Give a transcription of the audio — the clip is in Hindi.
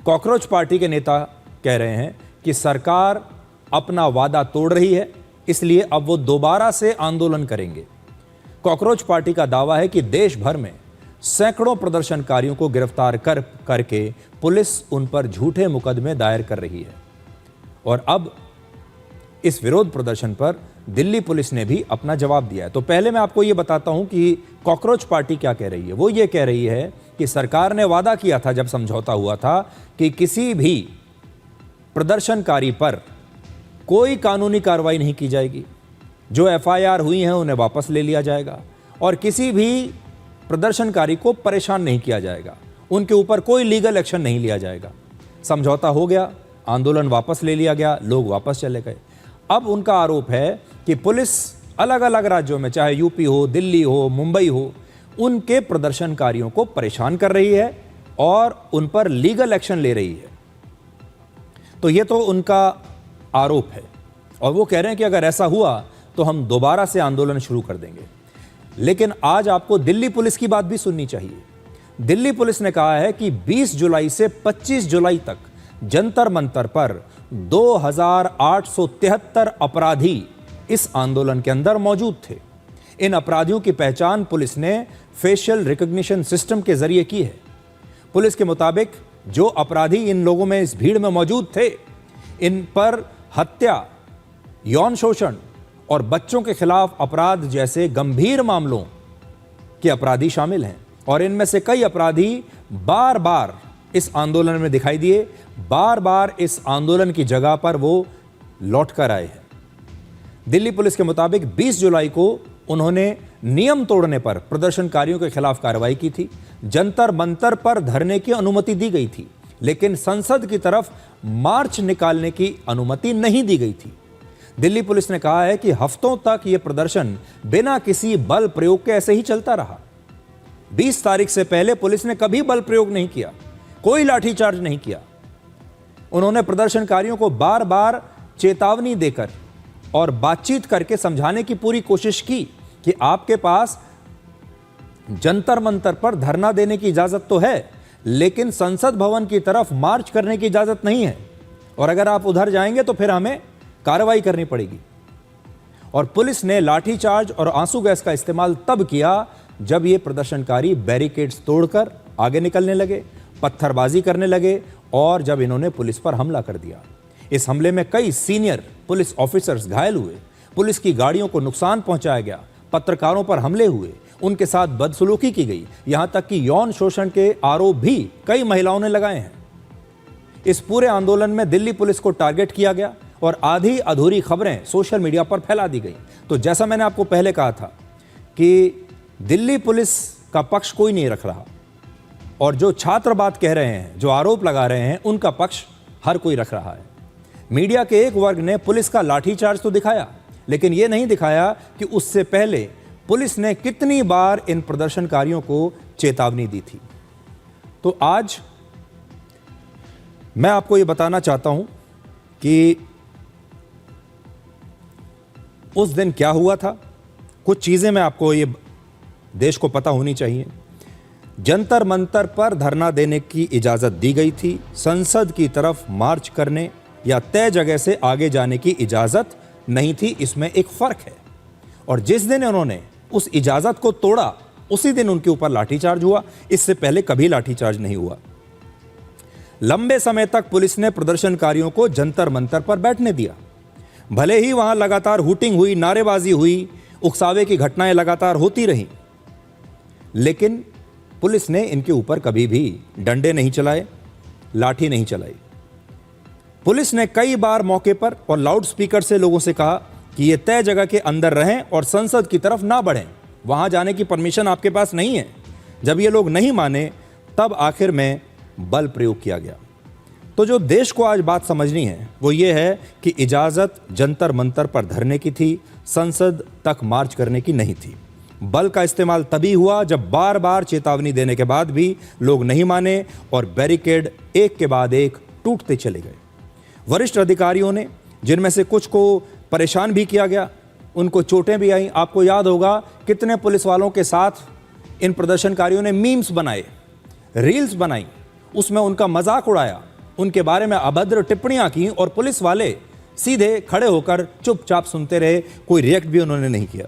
कॉकरोच पार्टी के नेता कह रहे हैं कि सरकार अपना वादा तोड़ रही है, इसलिए अब वो दोबारा से आंदोलन करेंगे। कॉकरोच पार्टी का दावा है कि देश भर में सैकड़ों प्रदर्शनकारियों को गिरफ्तार करके पुलिस उन पर झूठे मुकदमे दायर कर रही है। और अब इस विरोध प्रदर्शन पर दिल्ली पुलिस ने भी अपना जवाब दिया है। तो पहले मैं आपको यह बताता हूं कि कॉकरोच पार्टी क्या कह रही है। वो ये कह रही है कि सरकार ने वादा किया था, जब समझौता हुआ था, कि किसी भी प्रदर्शनकारी पर कोई कानूनी कार्रवाई नहीं की जाएगी, जो एफआईआर हुई हैं उन्हें वापस ले लिया जाएगा और किसी भी प्रदर्शनकारी को परेशान नहीं किया जाएगा, उनके ऊपर कोई लीगल एक्शन नहीं लिया जाएगा। समझौता हो गया, आंदोलन वापस ले लिया गया, लोग वापस चले गए। अब उनका आरोप है कि पुलिस अलग अलग राज्यों में, चाहे यूपी हो, दिल्ली हो, मुंबई हो, उनके प्रदर्शनकारियों को परेशान कर रही है और उन पर लीगल एक्शन ले रही है। तो ये तो उनका आरोप है और वो कह रहे हैं कि अगर ऐसा हुआ तो हम दोबारा से आंदोलन शुरू कर देंगे। लेकिन आज आपको दिल्ली पुलिस की बात भी सुननी चाहिए। दिल्ली पुलिस ने कहा है कि 20 जुलाई से 25 जुलाई तक जंतर मंतर पर 2873 अपराधी इस आंदोलन के अंदर मौजूद थे। इन अपराधियों की पहचान पुलिस ने फेशियल रिकॉग्निशन सिस्टम के जरिए की है। पुलिस के मुताबिक जो अपराधी इन लोगों में, इस भीड़ में मौजूद थे, इन पर हत्या, यौन शोषण और बच्चों के खिलाफ अपराध जैसे गंभीर मामलों के अपराधी शामिल हैं। और इनमें से कई अपराधी बार बार इस आंदोलन में दिखाई दिए, बार बार इस आंदोलन की जगह पर वो लौट कर आए हैं। दिल्ली पुलिस के मुताबिक 20 जुलाई को उन्होंने नियम तोड़ने पर प्रदर्शनकारियों के खिलाफ कार्रवाई की थी। जंतर मंतर पर धरने की अनुमति दी गई थी, लेकिन संसद की तरफ मार्च निकालने की अनुमति नहीं दी गई थी। दिल्ली पुलिस ने कहा है कि हफ्तों तक यह प्रदर्शन बिना किसी बल प्रयोग के ऐसे ही चलता रहा। 20 तारीख से पहले पुलिस ने कभी बल प्रयोग नहीं किया, कोई लाठीचार्ज नहीं किया। उन्होंने प्रदर्शनकारियों को बार बार चेतावनी देकर और बातचीत करके समझाने की पूरी कोशिश की कि आपके पास जंतर मंतर पर धरना देने की इजाजत तो है, लेकिन संसद भवन की तरफ मार्च करने की इजाजत नहीं है, और अगर आप उधर जाएंगे तो फिर हमें कार्रवाई करनी पड़ेगी। और पुलिस ने लाठीचार्ज और आंसू गैस का इस्तेमाल तब किया जब ये प्रदर्शनकारी बैरिकेड्स तोड़कर आगे निकलने लगे, पत्थरबाजी करने लगे और जब इन्होंने पुलिस पर हमला कर दिया। इस हमले में कई सीनियर पुलिस ऑफिसर्स घायल हुए, पुलिस की गाड़ियों को नुकसान पहुंचाया गया, पत्रकारों पर हमले हुए, उनके साथ बदसलूकी की गई, यहां तक कि यौन शोषण के आरोप भी कई महिलाओं ने लगाए हैं। इस पूरे आंदोलन में दिल्ली पुलिस को टारगेट किया गया और आधी अधूरी खबरें सोशल मीडिया पर फैला दी गई। तो जैसा मैंने आपको पहले कहा था कि दिल्ली पुलिस का पक्ष कोई नहीं रख रहा, और जो छात्र बात कह रहे हैं, जो आरोप लगा रहे हैं, उनका पक्ष हर कोई रख रहा है। मीडिया के एक वर्ग ने पुलिस का लाठीचार्ज तो दिखाया, लेकिन यह नहीं दिखाया कि उससे पहले पुलिस ने कितनी बार इन प्रदर्शनकारियों को चेतावनी दी थी। तो आज मैं आपको यह बताना चाहता हूं कि उस दिन क्या हुआ था। कुछ चीजें मैं आपको ये देश को पता होनी चाहिए। जंतर मंतर पर धरना देने की इजाजत दी गई थी, संसद की तरफ मार्च करने या तय जगह से आगे जाने की इजाजत नहीं थी। इसमें एक फर्क है। और जिस दिन उन्होंने उस इजाजत को तोड़ा, उसी दिन उनके ऊपर लाठीचार्ज हुआ। इससे पहले कभी लाठीचार्ज नहीं हुआ। लंबे समय तक पुलिस ने प्रदर्शनकारियों को जंतर मंतर पर बैठने दिया। भले ही वहां लगातार हुटिंग हुई, नारेबाजी हुई, उकसावे की घटनाएं लगातार होती रहीं, लेकिन पुलिस ने इनके ऊपर कभी भी डंडे नहीं चलाए, लाठी नहीं चलाई। पुलिस ने कई बार मौके पर और लाउड स्पीकर से लोगों से कहा कि ये तय जगह के अंदर रहें और संसद की तरफ ना बढ़ें, वहां जाने की परमिशन आपके पास नहीं है। जब ये लोग नहीं माने, तब आखिर में बल प्रयोग किया गया। तो जो देश को आज बात समझनी है वो ये है कि इजाजत जंतर मंतर पर धरने की थी, संसद तक मार्च करने की नहीं थी। बल का इस्तेमाल तभी हुआ जब बार बार चेतावनी देने के बाद भी लोग नहीं माने और बैरिकेड एक के बाद एक टूटते चले गए। वरिष्ठ अधिकारियों ने, जिनमें से कुछ को परेशान भी किया गया, उनको चोटें भी आईं। आपको याद होगा कितने पुलिस वालों के साथ इन प्रदर्शनकारियों ने मीम्स बनाए, रील्स बनाई, उसमें उनका मजाक उड़ाया उनके बारे में अभद्र टिप्पणियां की और पुलिस वाले सीधे खड़े होकर चुपचाप सुनते रहे, कोई रिएक्ट भी उन्होंने नहीं किया।